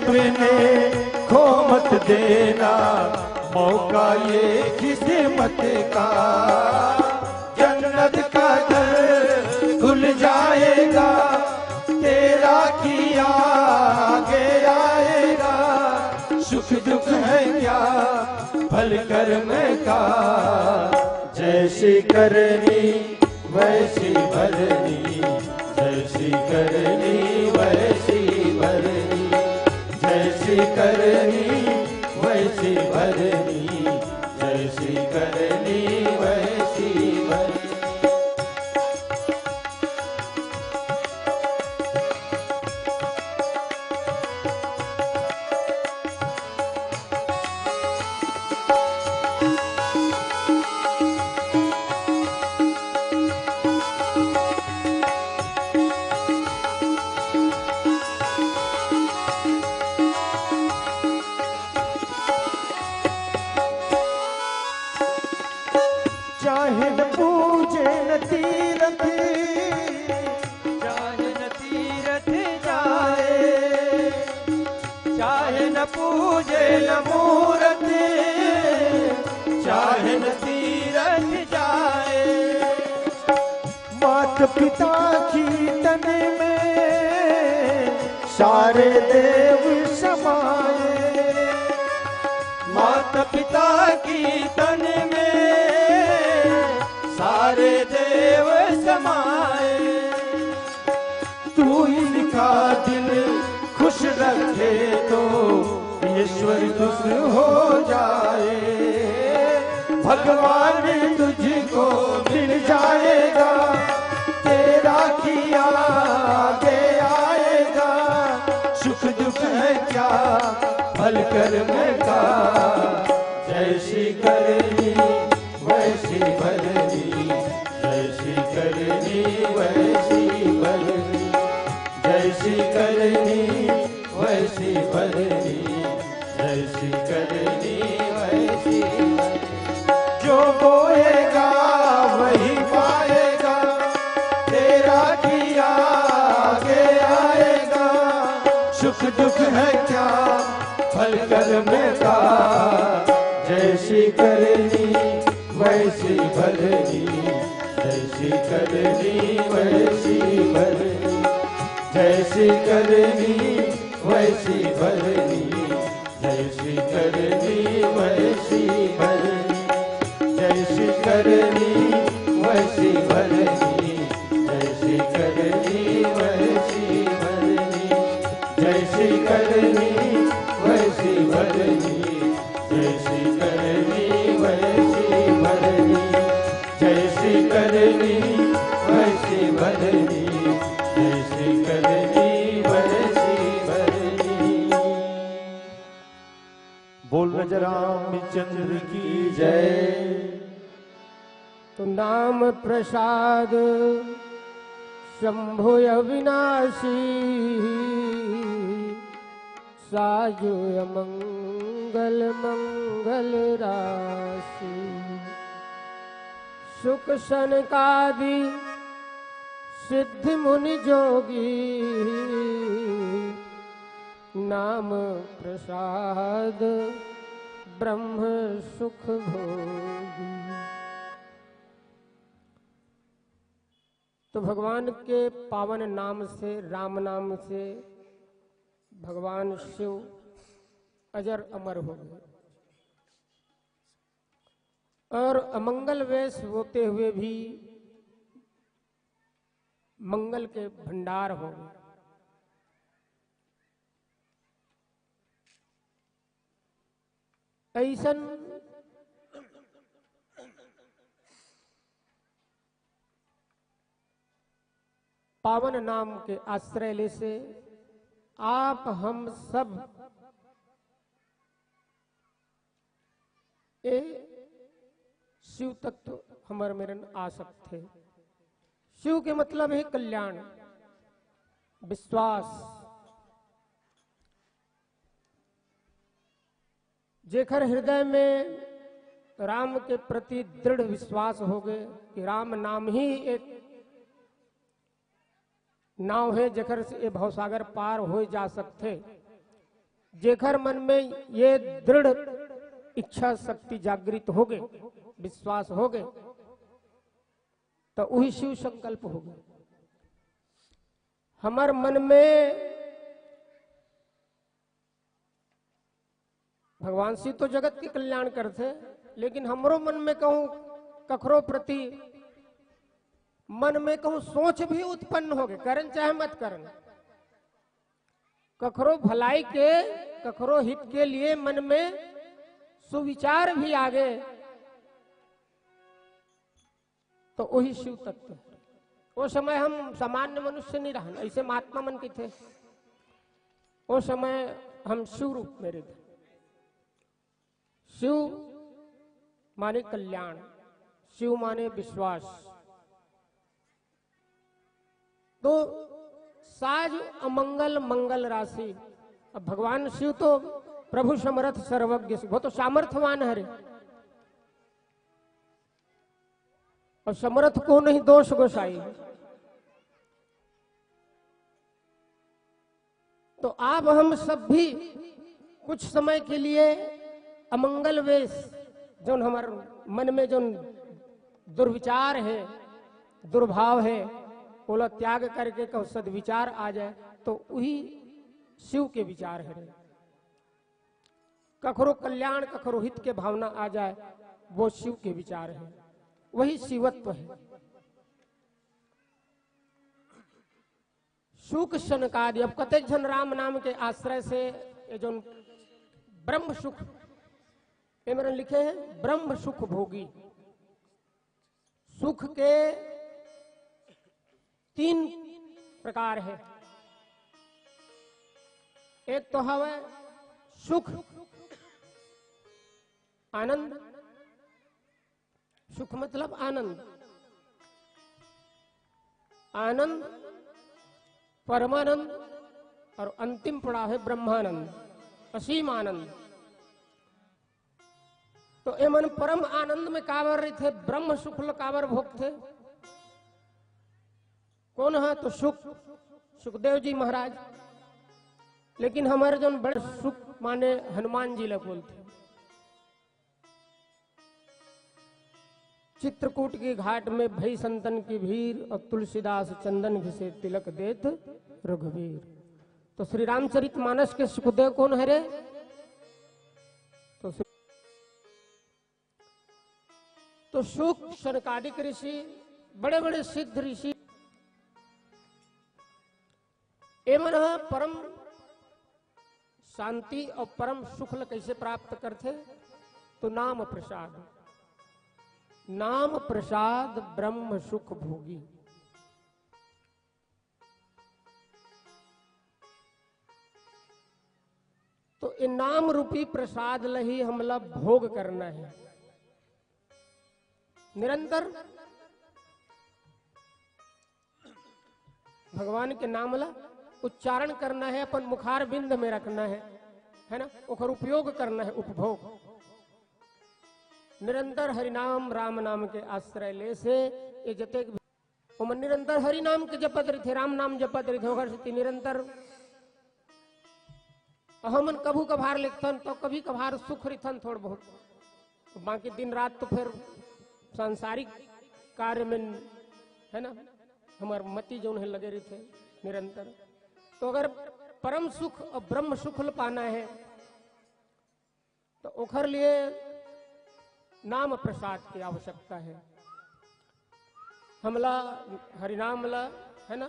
अपने खो मत देना मौका ये किस्मत का। जन्नत का दर खुल जाएगा तेरा किया आगे आएगा। सुख दुख है क्या फल कर्म का। जैसी करनी वैसी भरनी, जैसी करनी वैसी भरनी, जैसी करनी वैसी भरनी, जैसी करनी वैसी भरनी। चाहे न पूजे न तीरथ, चाहे न तीरथ जाए, चाहे न पूजे न मूरत, चाहे न तीरथ जाए। मात पिता की तन में सारे देव समाए, माता पिता की तन में सारे देव समाए। तू इनका दिल खुश रखे तो ईश्वर खुश हो जाए। भगवान तुझको मिल जाएगा तेरा किया आगे आएगा। सुख दुख है क्या फल कर्म का। जैसी करनी वैसी भरनी, जैसी करनी वैसी भरनी, जैसी करनी वैसी भरनी, जैसी करनी वैसी भरनी। जो बोएगा वही पाएगा तेरा किया आगे आएगा। सुख दुख है क्या फल कर्म का। जैसी करनी वैसी भरनी, जैसी करनी वैसी भरनी, जैसी करनी वैसी भरनी, जैसी करनी वैसी भरनी, जैसी करनी वैसी भरनी, जैसी करनी वैसी भरनी, जैसी करनी वैसी भरनी, जैसी करनी वैसी भरनी, जैसी करनी वैसी भरनी, जैसी करनी वैसी भरनी। बोल राजा रामचंद्र की जय। तो नाम प्रसाद शंभु अविनाशी, साजो मंगल मंगल राशि। सुख सनकादि सिद्धि मुनि जोगी, नाम प्रसाद ब्रह्म सुख भोगी। तो भगवान के पावन नाम से, राम नाम से भगवान शिव अजर अमर हो गए और अमंगल वेश होते हुए भी मंगल के भंडार हो गए। ऐसन पावन नाम के आश्रय ले से आप हम सब ए शिव तत्व हमारे मेरन आ सकते। शिव के मतलब है कल्याण, विश्वास। जेखर हृदय में राम के प्रति दृढ़ विश्वास हो गए कि राम नाम ही एक नाव है जेखर से भवसागर पार हो जा सकते, जेखर मन में ये दृढ़ इच्छा शक्ति जागृत हो गए, विश्वास हो गए, तो वही शिव संकल्प हो गए। हमार मन में भगवान शिव तो जगत के कल्याण करते, लेकिन हमरो मन में कहूं कखरो प्रति मन में कहूं सोच भी उत्पन्न हो गए, करन चाहे मत करन, कखरो भलाई के कखरो हित के लिए मन में सुविचार भी आ गए, तो वही शिव तत्व है। वो समय हम सामान्य मनुष्य नहीं रहन, ऐसे महात्मा मन के थे। वो समय हम शिव रूप में रहते। शिव माने कल्याण, शिव माने विश्वास। तो साज अमंगल मंगल राशि। अब भगवान शिव तो प्रभु समर्थ सर्वज्ञ, वो तो सामर्थ्यवान है रे। और समर्थ को नहीं दोष गोसाई। तो आप हम सब भी कुछ समय के लिए अमंगल वेश, जो हमारे मन में जो दुर्विचार है, दुर्भाव है, बोला त्याग करके कहो सद्विचार आ जाए, तो वही शिव के विचार है। कखरो कल्याण कखरो हित के भावना आ जाए, वो शिव के विचार है, वही शिवत्व है। सुख शनकादि। अब कतेक जन राम नाम के आश्रय से ये जो ब्रह्म सुख मेरे लिखे हैं, ब्रह्म सुख भोगी। सुख के 3 प्रकार है। एक तो है सुख आनंद, सुख मतलब आनंद, आनंद परमानंद, और अंतिम पड़ा है ब्रह्मानंद, असीम आनंद। तो ये मन परम आनंद में कावर रहे थे, ब्रह्म सुख कावर भोग थे। कौन है? तो सुखदेव जी महाराज। लेकिन हमारे जो बड़े सुख माने हनुमान जी लग बोलते। चित्रकूट की घाट में भई संतन की भीड़, और तुलसीदास चंदन घिसे तिलक देत रघुवीर। तो श्री रामचरितमानस के सुखदेव कौन है रे? तो सुख शनकादिक ऋषि, बड़े बड़े सिद्ध ऋषि, एवं परम शांति और परम सुख कैसे प्राप्त करते? तो नाम प्रसाद। नाम प्रसाद ब्रह्म सुख भोगी। तो ये नाम रूपी प्रसाद लही हमला भोग करना है निरंतर। भगवान के नाम ला उच्चारण करना है, अपन मुखार बिंद में रखना है ना, और उपयोग करना है, उपभोग। निरंतर हरिनाम राम नाम के आश्रय ले से ये जते निरंतर हरि नाम के जपत रही थे, राम नाम जपत रही थे, निरंतर हमन कभू कभार लिखथन, तो कभी कभार सुख रिथन थोड़ बहुत, बाकी दिन रात तो फिर सांसारिक कार्य में है ना हमार मति जो है लगे रही थे निरंतर। तो अगर परम सुख और ब्रह्म सुख पाना है तो ओखर लिए नाम प्रसाद की आवश्यकता है। हमला हरिनाम ला है ना